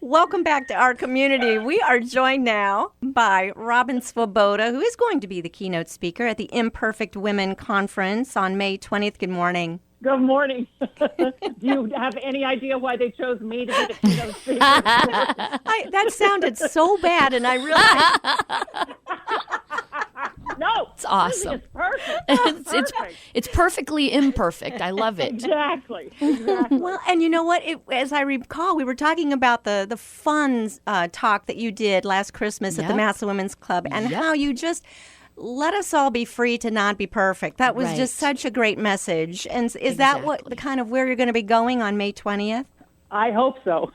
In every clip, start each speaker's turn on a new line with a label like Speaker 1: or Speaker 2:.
Speaker 1: Welcome back to our community. We are joined now by Robin Swoboda, who is going to be the keynote speaker at the Imperfect Women Conference on May 20th. Good morning.
Speaker 2: Good morning. Do you have any idea why they chose me to be the keynote speaker?
Speaker 1: That sounded so bad, and I realized...
Speaker 2: No,
Speaker 3: It's awesome.
Speaker 2: It's perfect.
Speaker 3: It's perfectly imperfect. I love it.
Speaker 2: Exactly.
Speaker 1: Well, and you know what? As I recall, we were talking about the fun talk that you did last Christmas at the
Speaker 3: Yep.
Speaker 1: Massillon Women's Club, and
Speaker 3: Yep.
Speaker 1: how you just let us all be free to not be perfect. That was
Speaker 3: Right.
Speaker 1: just such a great message. And is that what the kind of where you're going to be going on May 20th?
Speaker 2: I hope so.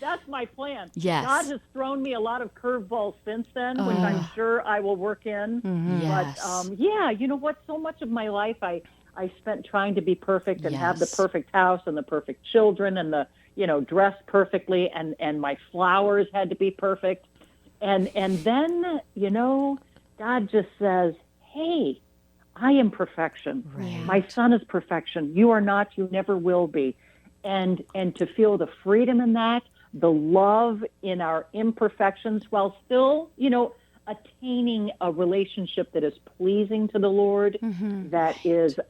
Speaker 2: That's my plan.
Speaker 3: Yes.
Speaker 2: God has thrown me a lot of curveballs since then, which I'm sure I will work in.
Speaker 3: Yes.
Speaker 2: But yeah, you know what? So much of my life I spent trying to be perfect and have the
Speaker 3: Yes.
Speaker 2: perfect house and the perfect children and the dress perfectly and my flowers had to be perfect. And then God just says, "Hey, I am perfection.
Speaker 3: Right.
Speaker 2: My son is perfection. You are not. You never will be." And to feel the freedom in that, the love in our imperfections, while still, attaining a relationship that is pleasing to the Lord, that is,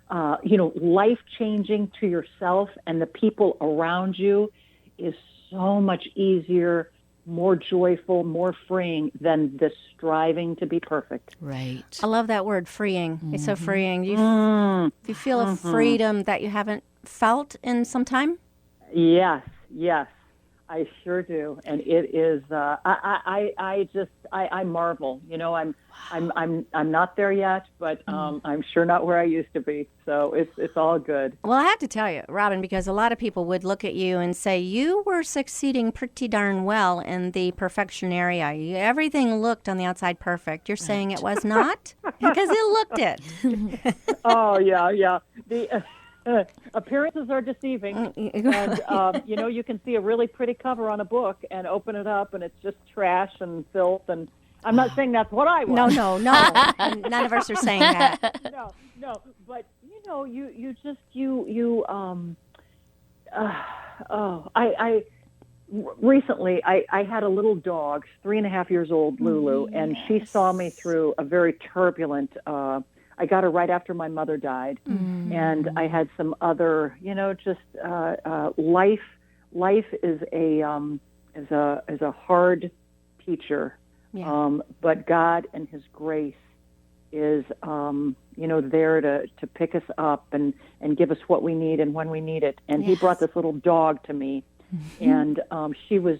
Speaker 2: life-changing to yourself and the people around you, is so much easier, more joyful, more freeing than the striving to be perfect.
Speaker 3: Right.
Speaker 1: I love that word, freeing. It's so freeing. You feel a freedom that you haven't felt in some time?
Speaker 2: Yes, I sure do, and it is. I marvel. I'm not there yet, but I'm sure not where I used to be. So it's all good.
Speaker 1: Well, I have to tell you, Robin, because a lot of people would look at you and say you were succeeding pretty darn well in the perfection area. Everything looked on the outside perfect. You're saying it was not? Because it looked it.
Speaker 2: Oh yeah. The appearances are deceiving, and you can see a really pretty cover on a book and open it up, and it's just trash and filth. And I'm not saying that's what I was.
Speaker 1: No. And none of us are saying that.
Speaker 2: No. But recently I had a little dog, 3.5 years old, Lulu, and she saw me through a very turbulent. I got her right after my mother died, and I had some other, life. Life is a hard teacher, but God and His grace is, there to pick us up and give us what we need and when we need it. And He brought this little dog to me, and she was.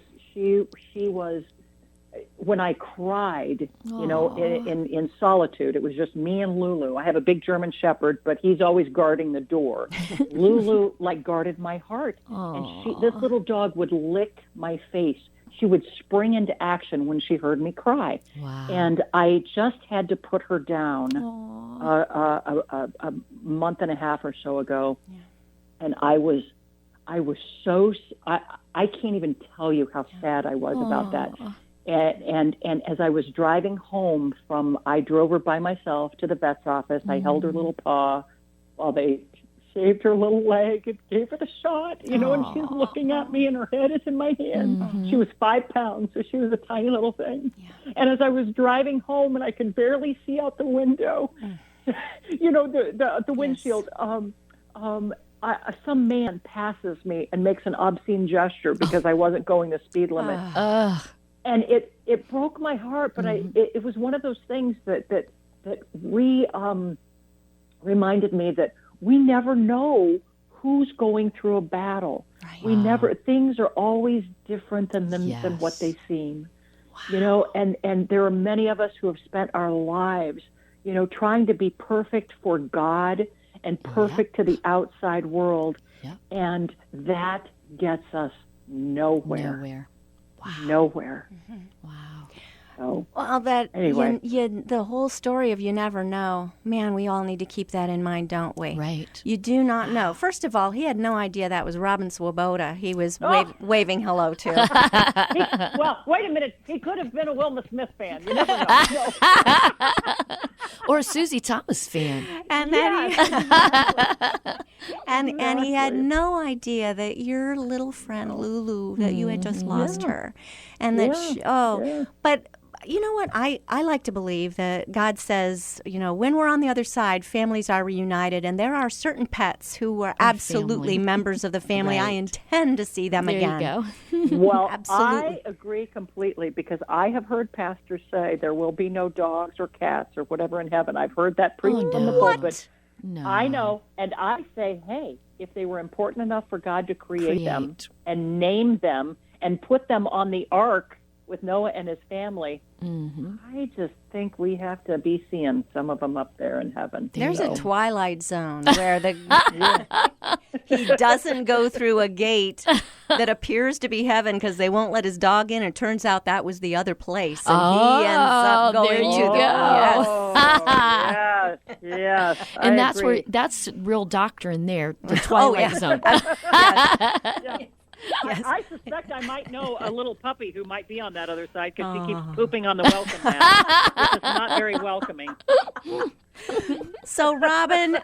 Speaker 2: When I cried, in solitude, it was just me and Lulu. I have a big German Shepherd, but he's always guarding the door. Lulu, guarded my heart. And this little dog would lick my face. She would spring into action when she heard me cry.
Speaker 3: Wow.
Speaker 2: And I just had to put her down a month and a half or so ago. Yeah. And I was so, I can't even tell you how sad I was about that. And as I was driving home I drove her by myself to the vet's office. I held her little paw while they shaved her little leg and gave her the shot, and she's looking at me and her head is in my hand. She was 5 pounds, so she was a tiny little thing. Yeah. And as I was driving home and I could barely see out the window, the windshield, some man passes me and makes an obscene gesture because I wasn't going the speed limit. And it broke my heart, but it was one of those things that reminded me that we never know who's going through a battle. Right. Things are always different than what they seem. Wow. And there are many of us who have spent our lives, trying to be perfect for God and perfect to the outside world. Yep. And that gets us nowhere.
Speaker 3: Wow.
Speaker 2: Nowhere.
Speaker 3: Wow.
Speaker 2: So
Speaker 1: Well, that
Speaker 2: Anyway.
Speaker 1: the whole story of you never know. Man, we all need to keep that in mind, don't we?
Speaker 3: Right.
Speaker 1: You do not know. First of all, he had no idea that was Robin Swoboda. He was waving hello to.
Speaker 2: well, wait a minute. He could have been a Wilma Smith fan. You never know. No.
Speaker 3: Or a Susie Thomas fan.
Speaker 1: And then and he had no idea that your little friend Lulu, that you had just lost her, and that but you know what? I like to believe that God says, when we're on the other side, families are reunited, and there are certain pets who are absolutely members of the family. I
Speaker 3: Right.
Speaker 1: intend to see them
Speaker 3: There
Speaker 1: again.
Speaker 3: you go.
Speaker 2: Well,
Speaker 1: Absolutely.
Speaker 2: I agree completely because I have heard pastors say there will be no dogs or cats or whatever in heaven. I've heard that preached from the pulpit.
Speaker 3: No.
Speaker 2: I know, and I say, hey, if they were important enough for God to create them and name them and put them on the ark with Noah and his family, I just think we have to be seeing some of them up there in heaven.
Speaker 1: There's a twilight zone where he doesn't go through a gate that appears to be heaven because they won't let his dog in. It turns out that was the other place, and he ends up going
Speaker 3: there you
Speaker 1: to the
Speaker 3: go.
Speaker 2: Yes.
Speaker 3: And
Speaker 2: I agree.
Speaker 3: that's real doctrine there, the Twilight Zone.
Speaker 1: Yes.
Speaker 2: I suspect I might know a little puppy who might be on that other side because she keeps pooping on the welcome mat, which is not very welcoming.
Speaker 1: So, Robin,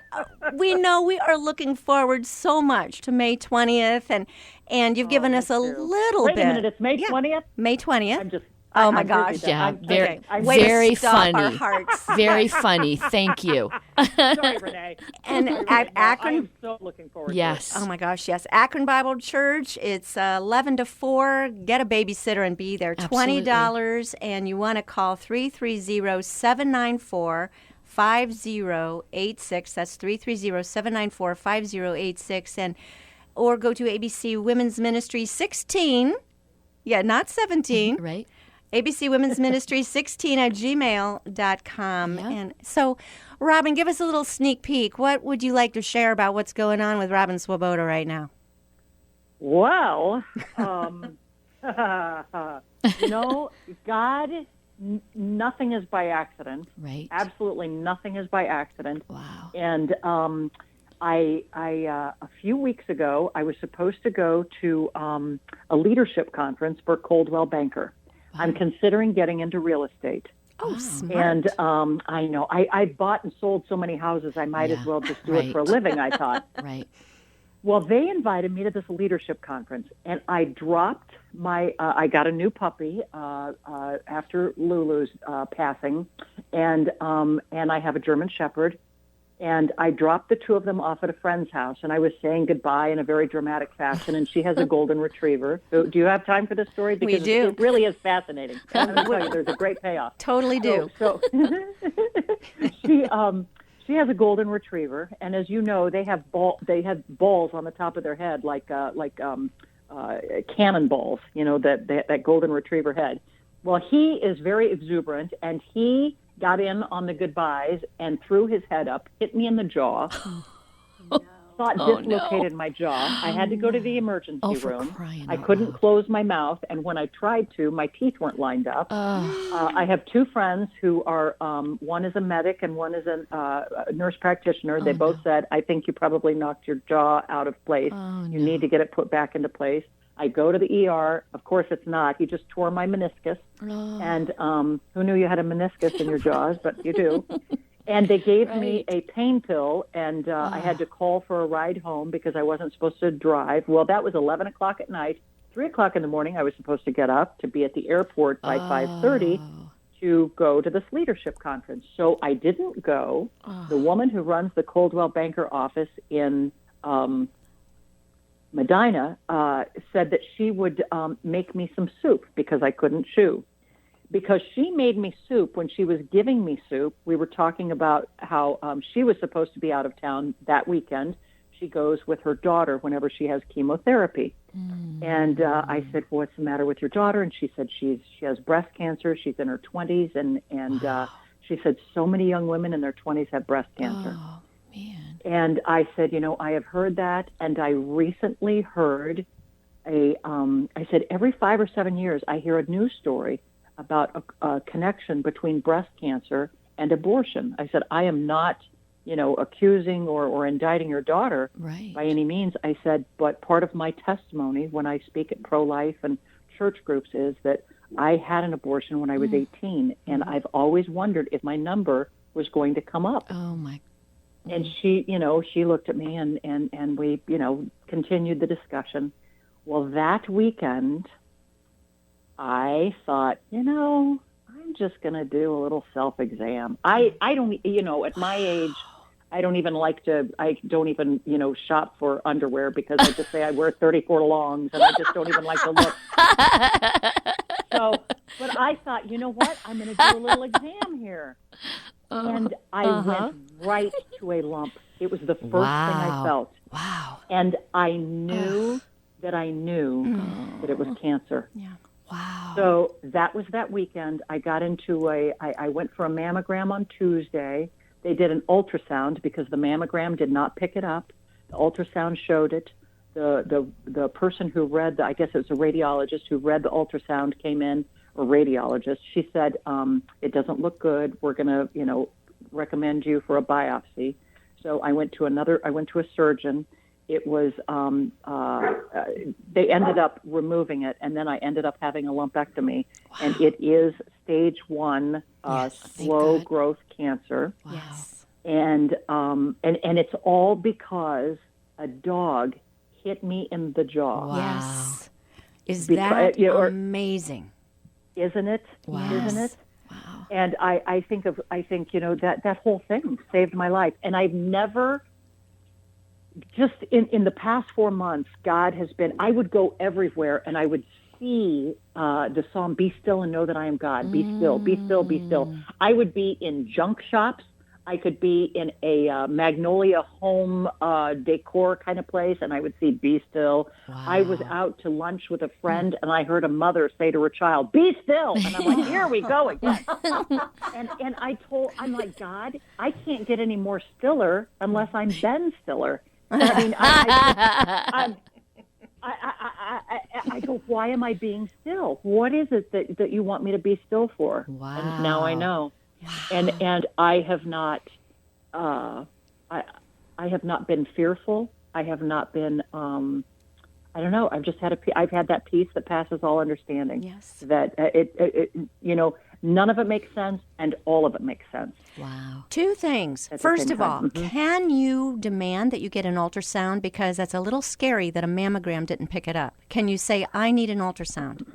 Speaker 1: we know we are looking forward so much to May 20th, and you've given us a little
Speaker 2: Wait
Speaker 1: bit.
Speaker 2: a minute, it's May 20th?
Speaker 1: May 20th.
Speaker 2: I'm just.
Speaker 1: Oh, my
Speaker 2: I'm
Speaker 1: gosh.
Speaker 2: busy.
Speaker 3: Yeah,
Speaker 2: I'm-
Speaker 3: very,
Speaker 2: okay, I'm
Speaker 1: Way to
Speaker 3: very
Speaker 1: stop our
Speaker 3: funny.
Speaker 1: hearts.
Speaker 3: Very funny. Thank you.
Speaker 2: sorry, Renee.
Speaker 1: And
Speaker 2: Sorry,
Speaker 1: at
Speaker 2: Renee. I
Speaker 1: Akron,
Speaker 2: am so looking forward
Speaker 3: Yes.
Speaker 1: oh my gosh, yes. Akron Bible Church, it's 11 to 4. Get a babysitter and be there.
Speaker 3: Absolutely.
Speaker 1: $20, and you want to call 330-794-5086. That's 330-794-5086. And or go to ABC Women's Ministry 16. Yeah, not 17.
Speaker 3: Right?
Speaker 1: ABC Women's Ministry 16 at gmail.com.
Speaker 3: Yeah.
Speaker 1: And so, Robin, give us a little sneak peek. What would you like to share about what's going on with Robin Swoboda right now?
Speaker 2: Well, God, nothing is by accident.
Speaker 3: Right.
Speaker 2: Absolutely nothing is by accident.
Speaker 3: Wow.
Speaker 2: And I a few weeks ago, I was supposed to go to a leadership conference for Coldwell Banker. I'm considering getting into real estate.
Speaker 1: Oh, smart.
Speaker 2: And I know I've bought and sold so many houses, I might as well just do it for a living, I thought.
Speaker 3: Right.
Speaker 2: Well, they invited me to this leadership conference, and I dropped my. I got a new puppy after Lulu's passing, and I have a German Shepherd, and I dropped the two of them off at a friend's house, and I was saying goodbye in a very dramatic fashion, and she has a golden retriever. So, do you have time for this story? Because
Speaker 1: do.
Speaker 2: It really is fascinating. I'm going to tell you, there's a great payoff.
Speaker 1: Totally do.
Speaker 2: So she has a golden retriever, and as you know, they have balls on the top of their head like cannonballs. You know that golden retriever head. Well, he is very exuberant, and he got in on the goodbyes and threw his head up, hit me in the jaw. Thought dislocated my jaw. I had to go to the emergency
Speaker 3: for
Speaker 2: room.
Speaker 3: crying
Speaker 2: I
Speaker 3: out
Speaker 2: couldn't
Speaker 3: loud.
Speaker 2: close my mouth, and when I tried to, my teeth weren't lined up. I have two friends who are, one is a medic and one is a nurse practitioner. They both said, I think you probably knocked your jaw out of place. You need to get it put back into place. I go to the ER. Of course, it's not. He just tore my meniscus. And who knew you had a meniscus in your jaws? But you do. And they gave me a pain pill, and I had to call for a ride home because I wasn't supposed to drive. Well, that was 11 o'clock at night. 3 o'clock in the morning, I was supposed to get up to be at the airport by 5:30 to go to this leadership conference. So I didn't go. The woman who runs the Coldwell Banker office in Medina said that she would make me some soup because I couldn't chew. Because she made me soup when she was giving me soup, we were talking about how she was supposed to be out of town that weekend. She goes with her daughter whenever she has chemotherapy. And I said, well, what's the matter with your daughter? And she said she has breast cancer. She's in her 20s. And she said so many young women in their 20s have breast cancer.
Speaker 3: Oh, man.
Speaker 2: And I said, I have heard that. And I recently heard I said, every 5 or 7 years, I hear a news story about a connection between breast cancer and abortion. I said, I am not, accusing or indicting your daughter
Speaker 3: Right.
Speaker 2: by any means. I said, but part of my testimony when I speak at pro-life and church groups is that I had an abortion when I was 18, and I've always wondered if my number was going to come up.
Speaker 3: Oh, my.
Speaker 2: And she looked at me and we, continued the discussion. Well, that weekend, I thought, I'm just going to do a little self-exam. I don't, at my age, I don't even shop for underwear because I just say I wear 34 longs and I just don't even like to look. So, but I thought, you know what? I'm going to do a little exam here. And I went right to a lump. It was the first thing I felt.
Speaker 3: Wow.
Speaker 2: And I knew that it was cancer.
Speaker 1: Yeah.
Speaker 3: Wow.
Speaker 2: So that was that weekend. I got into I went for a mammogram on Tuesday. They did an ultrasound because the mammogram did not pick it up. The ultrasound showed it. The person who read I guess it was a radiologist who read the ultrasound came in, or radiologist. She said, it doesn't look good. We're going to, recommend you for a biopsy. So I went to a surgeon. It was, they ended up removing it, and then I ended up having a lumpectomy. Wow. And it is stage 1 slow growth cancer.
Speaker 3: Wow.
Speaker 1: Yes.
Speaker 2: And it's all because a dog hit me in the jaw.
Speaker 3: Wow.
Speaker 1: Yes. Is that amazing?
Speaker 2: Isn't it?
Speaker 3: Wow.
Speaker 2: Isn't it?
Speaker 3: Wow.
Speaker 2: And I think that whole thing saved my life. And I've never, just in the past 4 months, God has been, I would go everywhere and I would see the song, Be Still and Know That I Am God. Be still, be still, be still. I would be in junk shops. I could be in a Magnolia home decor kind of place, and I would see Be Still. Wow. I was out to lunch with a friend, and I heard a mother say to her child, Be still. And I'm like, here we go again. and I'm like, God, I can't get any more stiller unless I'm Ben Stiller. I mean, I go, why am I being still? What is it that you want me to be still for?
Speaker 3: Wow.
Speaker 2: And now I know. Wow. And I have not, I have not been fearful. I have not been, I don't know. I've had that peace that passes all understanding.
Speaker 1: Yes.
Speaker 2: That none of it makes sense and all of it makes sense.
Speaker 3: Wow.
Speaker 1: 2 things. First of all, can you demand that you get an ultrasound? Because that's a little scary that a mammogram didn't pick it up. Can you say, I need an ultrasound?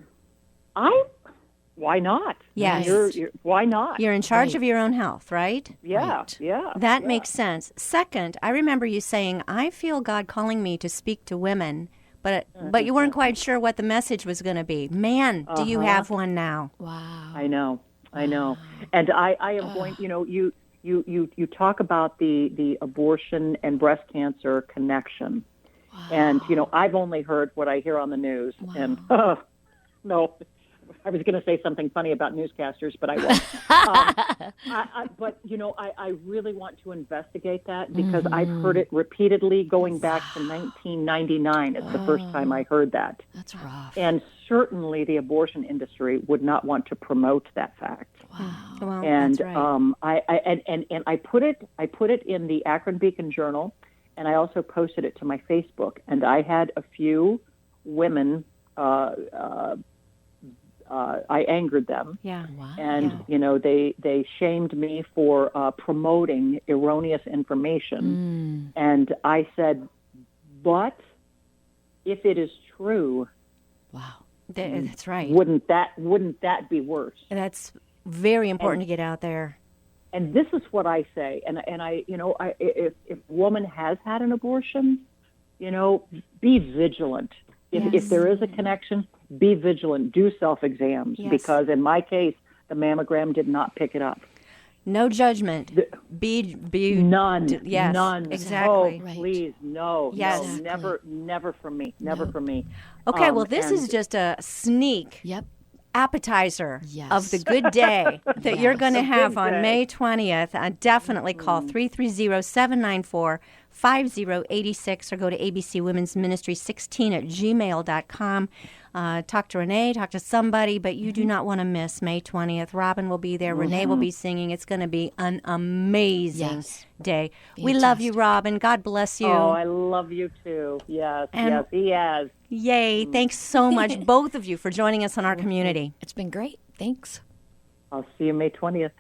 Speaker 2: Why not?
Speaker 1: Yes.
Speaker 2: Why not?
Speaker 1: You're in charge of your own health, right?
Speaker 2: Yeah,
Speaker 3: Right.
Speaker 2: yeah.
Speaker 1: That makes sense. Second, I remember you saying, I feel God calling me to speak to women, but you weren't quite sure what the message was going to be. Man, do you have one now?
Speaker 3: Wow.
Speaker 2: I know. And I am going, you talk about the abortion and breast cancer connection. Wow. And, I've only heard what I hear on the news. Wow. And, no. I was going to say something funny about newscasters, but I won't. But, I really want to investigate that because I've heard it repeatedly going back to 1999. It's the first time I heard that.
Speaker 3: That's rough.
Speaker 2: And certainly the abortion industry would not want to promote that fact.
Speaker 3: Wow.
Speaker 1: Well,
Speaker 2: And
Speaker 1: that's right.
Speaker 2: I put it in the Akron Beacon Journal, and I also posted it to my Facebook. And I had a few women. I angered them.
Speaker 1: Yeah.
Speaker 3: Wow.
Speaker 2: And, they shamed me for promoting erroneous information. And I said, but if it is true,
Speaker 3: Wow.
Speaker 1: That's right.
Speaker 2: wouldn't that be worse?
Speaker 1: That's very important to get out there.
Speaker 2: And this is what I say. And if a woman has had an abortion, be vigilant. If there is a connection, be vigilant. Do self-exams because in my case, the mammogram did not pick it up.
Speaker 1: No judgment. Be
Speaker 2: none.
Speaker 1: Yes,
Speaker 2: none.
Speaker 1: exactly.
Speaker 2: Oh, please, no.
Speaker 1: Yes.
Speaker 2: No, never for me. Never for me.
Speaker 1: Okay, well, this is just a sneak appetizer of the good day that you're going to have on May 20th. Definitely call 330-794 5086 or go to ABC Women's Ministry 16 at gmail.com. Talk to Renee, talk to somebody, but you do not want to miss May 20th. Robin will be there. Renee will be singing. It's going to be an amazing day. We love you, Robin. God bless you.
Speaker 2: Oh, I love you too. Yes, yes, he has.
Speaker 1: Yay. Thanks so much, both of you, for joining us on our community.
Speaker 3: It's been great. Thanks.
Speaker 2: I'll see you May 20th.